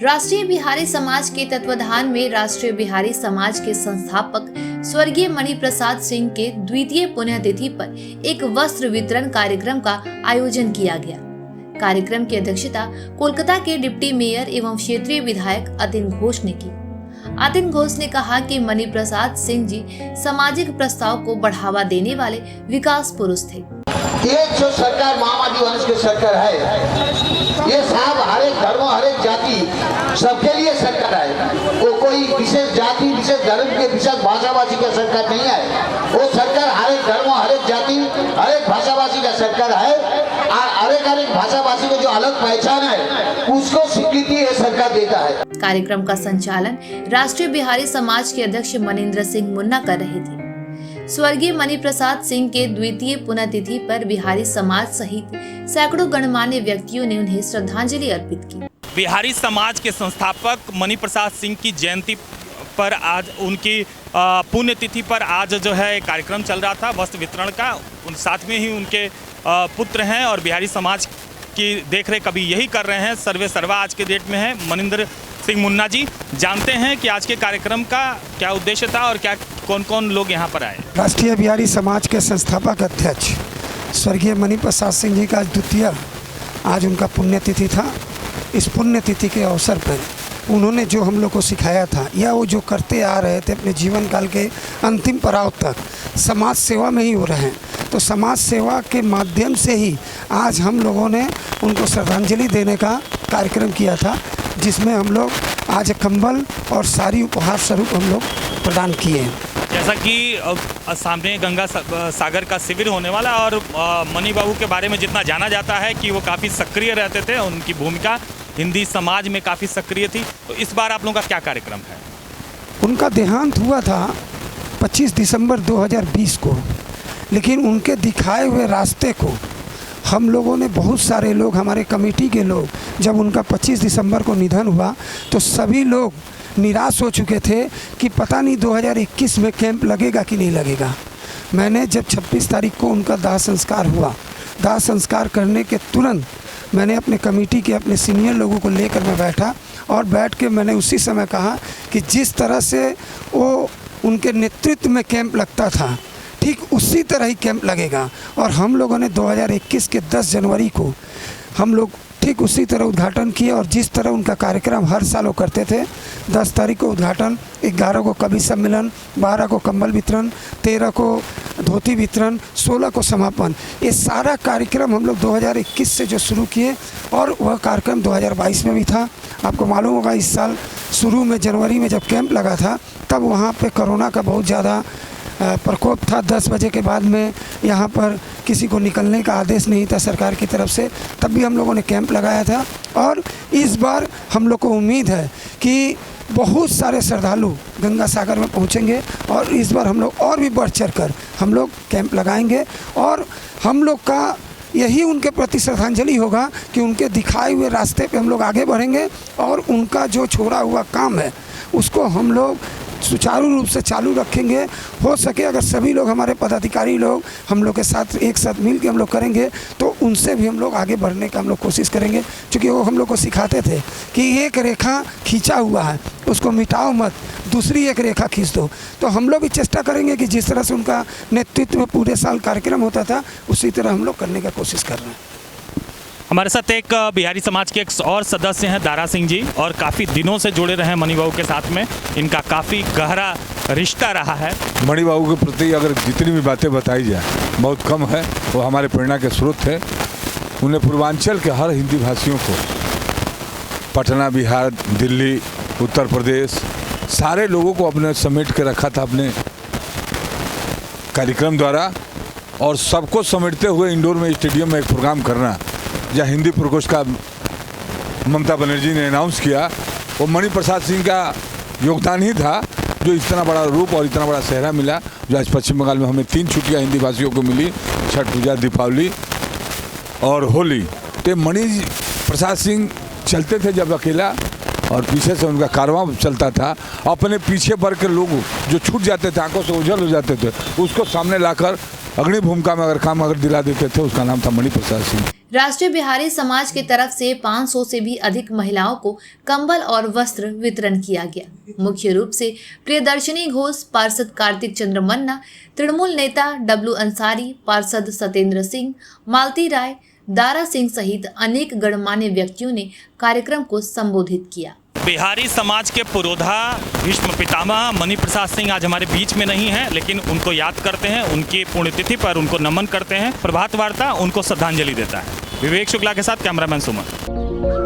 राष्ट्रीय बिहारी समाज के तत्वाधान में राष्ट्रीय बिहारी समाज के संस्थापक स्वर्गीय मणि प्रसाद सिंह के द्वितीय पुण्यतिथि पर एक वस्त्र वितरण कार्यक्रम का आयोजन किया गया। कार्यक्रम की अध्यक्षता कोलकाता के डिप्टी मेयर एवं क्षेत्रीय विधायक अतिन घोष ने की। अतिन घोष ने कहा कि मणि प्रसाद सिंह जी सामाजिक प्रस्ताव को बढ़ावा देने वाले विकास पुरुष थे। ये जो सरकार माओवादी वंश की सरकार है, ये साहब हर एक धर्म हर एक जाति सबके लिए सरकार है। वो कोई विशेष जाति विशेष धर्म के विशेष भाषाभाषी का सरकार नहीं है। वो सरकार हर एक धर्म हर एक जाति हर एक भाषाभाषी का सरकार है। हर एक भाषाभाषी को जो अलग पहचान है उसको स्वीकृति ये सरकार देता है। कार्यक्रम का संचालन राष्ट्रीय बिहारी समाज के अध्यक्ष मनिंद्र सिंह मुन्ना कर रहे थे। स्वर्गीय मणि प्रसाद सिंह के द्वितीय पुण्यतिथि पर बिहारी समाज सहित सैकड़ों गणमान्य व्यक्तियों ने उन्हें श्रद्धांजलि अर्पित की। बिहारी समाज के संस्थापक मणि प्रसाद सिंह की जयंती पर आज उनकी पुण्यतिथि पर आज जो है कार्यक्रम चल रहा था वस्त्र वितरण का। उन साथ में ही उनके पुत्र हैं और बिहारी समाज की देखरेख अभी यही कर रहे हैं। सर्वे सर्वा आज के डेट में है मनिंद्र सिंह मुन्ना जी। जानते हैं कि आज के कार्यक्रम का क्या उद्देश्य था और क्या कौन कौन लोग यहाँ पर आए। राष्ट्रीय बिहारी समाज के संस्थापक अध्यक्ष स्वर्गीय मणि प्रसाद सिंह जी का द्वितीय आज उनका पुण्यतिथि था। इस पुण्यतिथि के अवसर पर उन्होंने जो हम लोग को सिखाया था या वो जो करते आ रहे थे अपने जीवन काल के अंतिम पड़ाव तक समाज सेवा में ही हो रहे हैं, तो समाज सेवा के माध्यम से ही आज हम लोगों ने उनको श्रद्धांजलि देने का कार्यक्रम किया था, जिसमें हम लोग आज कंबल और सारी उपहार स्वरूप हम लोग प्रदान किए हैं। जैसा कि सामने गंगा सागर का शिविर होने वाला और मणि बाबू के बारे में जितना जाना जाता है कि वो काफ़ी सक्रिय रहते थे, उनकी भूमिका हिंदी समाज में काफ़ी सक्रिय थी, तो इस बार आप लोगों का क्या कार्यक्रम है? उनका देहांत हुआ था 25 दिसंबर 2020 को, लेकिन उनके दिखाए हुए रास्ते को हम लोगों ने बहुत सारे लोग, हमारे कमेटी के लोग, जब उनका 25 दिसंबर को निधन हुआ तो सभी लोग निराश हो चुके थे कि पता नहीं 2021 में कैंप लगेगा कि नहीं लगेगा। मैंने जब 26 तारीख को उनका दाह संस्कार हुआ, दाह संस्कार करने के तुरंत मैंने अपने कमेटी के अपने सीनियर लोगों को लेकर मैं बैठा और बैठ के मैंने उसी समय कहा कि जिस तरह से वो उनके नेतृत्व में कैंप लगता था ठीक उसी तरह ही कैंप लगेगा। और हम लोगों ने 2021 के 10 जनवरी को हम लोग ठीक उसी तरह उद्घाटन किए और जिस तरह उनका कार्यक्रम हर साल वो करते थे। 10 तारीख को उद्घाटन, 11 को कवि सम्मेलन, 12 को कंबल वितरण, 13 को धोती वितरण, 16 को समापन। ये सारा कार्यक्रम हम लोग 2021 से जो शुरू किए और वह कार्यक्रम 2022 में भी था। आपको मालूम होगा इस साल शुरू में जनवरी में जब कैंप लगा था तब वहाँ पे कोरोना का बहुत ज़्यादा प्रकोप था। 10 बजे के बाद में यहाँ पर किसी को निकलने का आदेश नहीं था सरकार की तरफ से, तब भी हम लोगों ने कैंप लगाया था। और इस बार हम लोग को उम्मीद है कि बहुत सारे श्रद्धालु गंगा सागर में पहुँचेंगे और इस बार हम लोग और भी बढ़ चढ़ कर हम लोग कैंप लगाएंगे और हम लोग का यही उनके प्रति श्रद्धांजलि होगा कि उनके दिखाए हुए रास्ते पे हम लोग आगे बढ़ेंगे और उनका जो छोड़ा हुआ काम है उसको हम लोग सुचारू रूप से चालू रखेंगे। हो सके अगर सभी लोग हमारे पदाधिकारी लोग हम लोग के साथ एक साथ मिल के हम लोग करेंगे तो उनसे भी हम लोग आगे बढ़ने का हम लोग कोशिश करेंगे, क्योंकि वो हम लोग को सिखाते थे कि एक रेखा खींचा हुआ है उसको मिटाओ मत, दूसरी एक रेखा खींच दो। तो हम लोग भी चेष्टा करेंगे कि जिस तरह से उनका नेतृत्व में पूरे साल कार्यक्रम होता था उसी तरह हम लोग करने का कोशिश कर रहे हैं। हमारे साथ एक बिहारी समाज के एक और सदस्य हैं दारा सिंह जी, और काफ़ी दिनों से जुड़े रहे हैं मणि बाबू के साथ में। इनका काफ़ी गहरा रिश्ता रहा है। मणि बाबू के प्रति अगर जितनी भी बातें बताई जाए बहुत कम है। वो हमारे प्रेरणा के स्रोत थे। उन्हें पूर्वांचल के हर हिंदी भाषियों को, पटना, बिहार, दिल्ली, उत्तर प्रदेश, सारे लोगों को अपने समेट के रखा था अपने कार्यक्रम द्वारा। और सबको समेटते हुए इंडोर में स्टेडियम में एक प्रोग्राम करना, जहाँ हिंदी प्रकोष्ठ का ममता बनर्जी ने अनाउंस किया, वो मणि प्रसाद सिंह का योगदान ही था जो इतना बड़ा रूप और इतना बड़ा सेहरा मिला। जो आज पश्चिम बंगाल में हमें 3 छुट्टियाँ हिंदी भाषियों को मिली, छठ पूजा, दीपावली और होली। तो मणि प्रसाद सिंह चलते थे जब अकेला और पीछे से उनका कारवां चलता था, अपने पीछे बढ़ के लोग जो छूट जाते थे, आंखों से ओझल हो जाते थे, उसको सामने लाकर अग्नि भूमिका में अगर दिला देते थे, उसका नाम था मणि प्रसाद सिंह। राष्ट्रीय बिहारी समाज की तरफ से 500 से भी अधिक महिलाओं को कंबल और वस्त्र वितरण किया गया। मुख्य रूप से प्रियदर्शनी घोष, पार्षद कार्तिक चंद्र मन्ना, तृणमूल नेता डब्लू अंसारी, पार्षद सत्येंद्र सिंह, मालती राय, दारा सिंह सहित अनेक गणमान्य व्यक्तियों ने कार्यक्रम को संबोधित किया। बिहारी समाज के पुरोधा भीष्म पितामह मणि प्रसाद सिंह आज हमारे बीच में नहीं है, लेकिन उनको याद करते हैं, उनकी पुण्यतिथि पर उनको नमन करते हैं। प्रभात वार्ता उनको श्रद्धांजलि देता है। विवेक शुक्ला के साथ कैमरामैन सुमन।